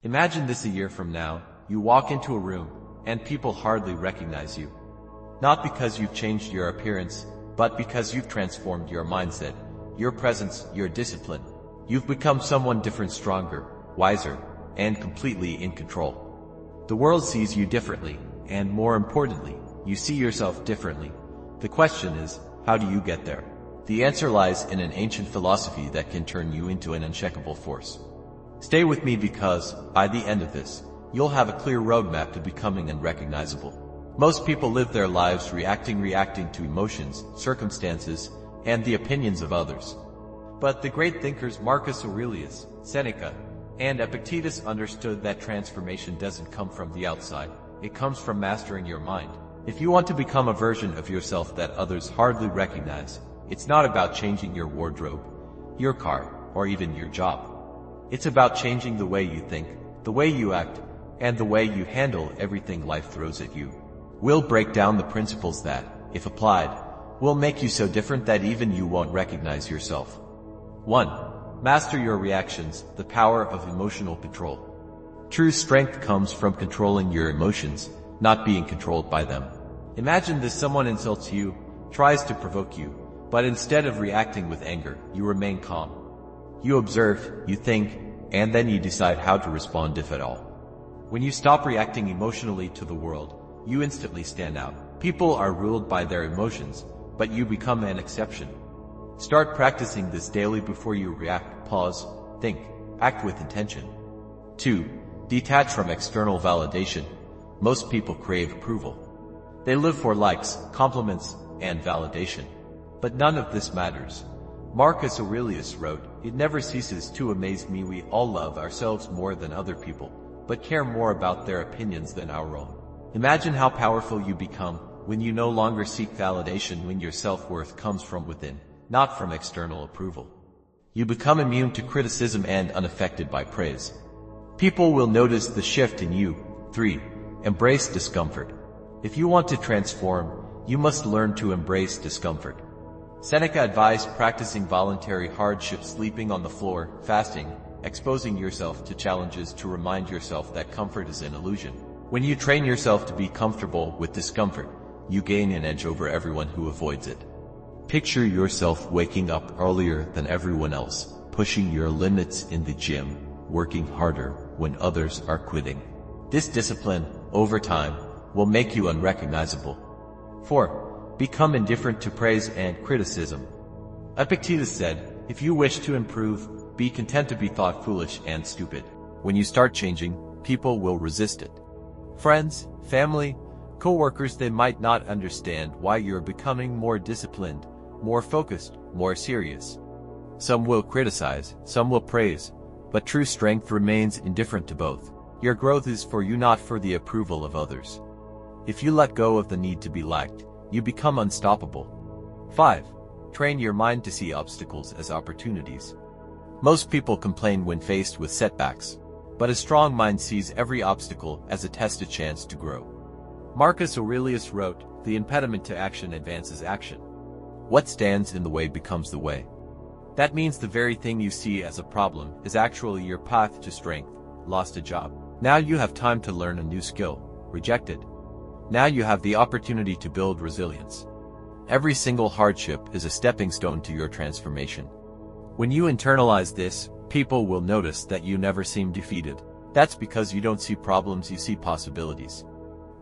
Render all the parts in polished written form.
Imagine this a year from now, you walk into a room, and people hardly recognize you. Not because you've changed your appearance, but because you've transformed your mindset, your presence, your discipline. You've become someone different, stronger, wiser, and completely in control. The world sees you differently, and more importantly, you see yourself differently. The question is, how do you get there? The answer lies in an ancient philosophy that can turn you into an unshakable force. Stay with me because, by the end of this, you'll have a clear roadmap to becoming unrecognizable. Most people live their lives reacting to emotions, circumstances, and the opinions of others. But the great thinkers Marcus Aurelius, Seneca, and Epictetus understood that transformation doesn't come from the outside, it comes from mastering your mind. If you want to become a version of yourself that others hardly recognize, it's not about changing your wardrobe, your car, or even your job. It's about changing the way you think, the way you act, and the way you handle everything life throws at you. We'll break down the principles that, if applied, will make you so different that even you won't recognize yourself. 1. Master your reactions, the power of emotional control. True strength comes from controlling your emotions, not being controlled by them. Imagine this: someone insults you, tries to provoke you, but instead of reacting with anger, you remain calm. You observe, you think, and then you decide how to respond, if at all. When you stop reacting emotionally to the world, you instantly stand out. People are ruled by their emotions, but you become an exception. Start practicing this daily before you react. Pause, think, act with intention. 2. Detach from external validation. Most people crave approval. They live for likes, compliments, and validation. But none of this matters. Marcus Aurelius wrote, "It never ceases to amaze me we all love ourselves more than other people, but care more about their opinions than our own." Imagine how powerful you become when you no longer seek validation, when your self-worth comes from within, not from external approval. You become immune to criticism and unaffected by praise. People will notice the shift in you. 3. Embrace discomfort. If you want to transform, you must learn to embrace discomfort. Seneca advised practicing voluntary hardship, sleeping on the floor, fasting, exposing yourself to challenges to remind yourself that comfort is an illusion. When you train yourself to be comfortable with discomfort, you gain an edge over everyone who avoids it. Picture yourself waking up earlier than everyone else, pushing your limits in the gym, working harder when others are quitting. This discipline, over time, will make you unrecognizable. 4. Become indifferent to praise and criticism. Epictetus said, "If you wish to improve, be content to be thought foolish and stupid." When you start changing, people will resist it. Friends, family, co-workers, they might not understand why you're becoming more disciplined, more focused, more serious. Some will criticize, some will praise, but true strength remains indifferent to both. Your growth is for you, not for the approval of others. If you let go of the need to be liked, you become unstoppable. 5. Train your mind to see obstacles as opportunities. Most people complain when faced with setbacks, but a strong mind sees every obstacle as a tested chance to grow. Marcus Aurelius wrote, "The impediment to action advances action. What stands in the way becomes the way." That means the very thing you see as a problem is actually your path to strength. Lost a job? Now you have time to learn a new skill. Rejected? Now you have the opportunity to build resilience. Every single hardship is a stepping stone to your transformation. When you internalize this, people will notice that you never seem defeated. That's because you don't see problems, you see possibilities.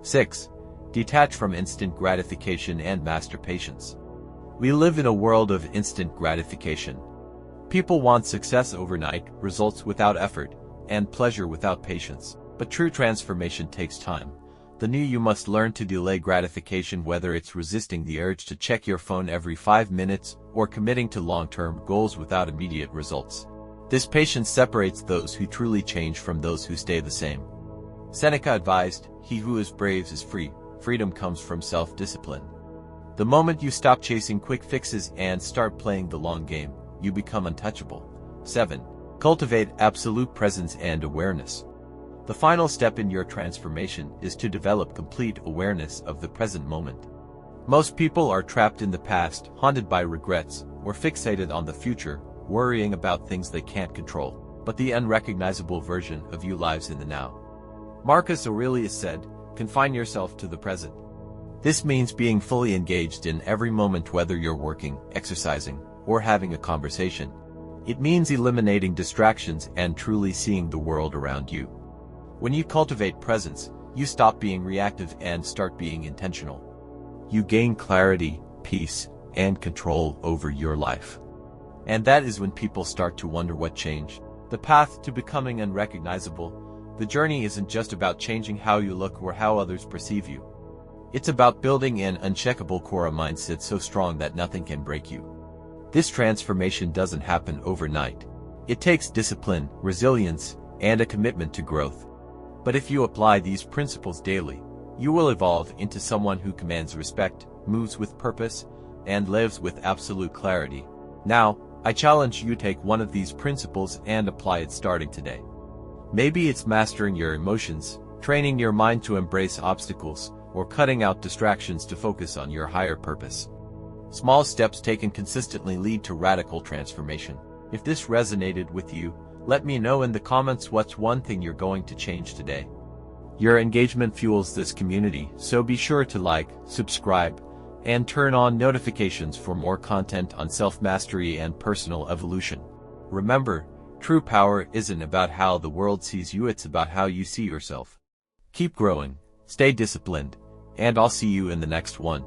6. Detach from instant gratification and master patience. We live in a world of instant gratification. People want success overnight, results without effort, and pleasure without patience. But true transformation takes time. The new you must learn to delay gratification, whether it's resisting the urge to check your phone every 5 minutes or committing to long-term goals without immediate results. This patience separates those who truly change from those who stay the same. Seneca advised, "He who is brave is free." Freedom comes from self-discipline. The moment you stop chasing quick fixes and start playing the long game, you become untouchable. 7. Cultivate absolute presence and awareness. The final step in your transformation is to develop complete awareness of the present moment. Most people are trapped in the past, haunted by regrets, or fixated on the future, worrying about things they can't control. but the unrecognizable version of you lives in the now. Marcus Aurelius said, "Confine yourself to the present." This means being fully engaged in every moment, whether you're working, exercising, or having a conversation. It means eliminating distractions and truly seeing the world around you. When you cultivate presence, you stop being reactive and start being intentional. You gain clarity, peace, and control over your life. And that is when people start to wonder what changed. The path to becoming unrecognizable. The journey isn't just about changing how you look or how others perceive you. It's about building an uncheckable core mindset so strong that nothing can break you. This transformation doesn't happen overnight. It takes discipline, resilience, and a commitment to growth. But if you apply these principles daily, you will evolve into someone who commands respect, moves with purpose, and lives with absolute clarity. Now, I challenge you to take one of these principles and apply it starting today. Maybe it's mastering your emotions, training your mind to embrace obstacles, or cutting out distractions to focus on your higher purpose. Small steps taken consistently lead to radical transformation. If this resonated with you, let me know in the comments what's one thing you're going to change today. Your engagement fuels this community, so be sure to like, subscribe, and turn on notifications for more content on self-mastery and personal evolution. Remember, true power isn't about how the world sees you, it's about how you see yourself. Keep growing, stay disciplined, and I'll see you in the next one.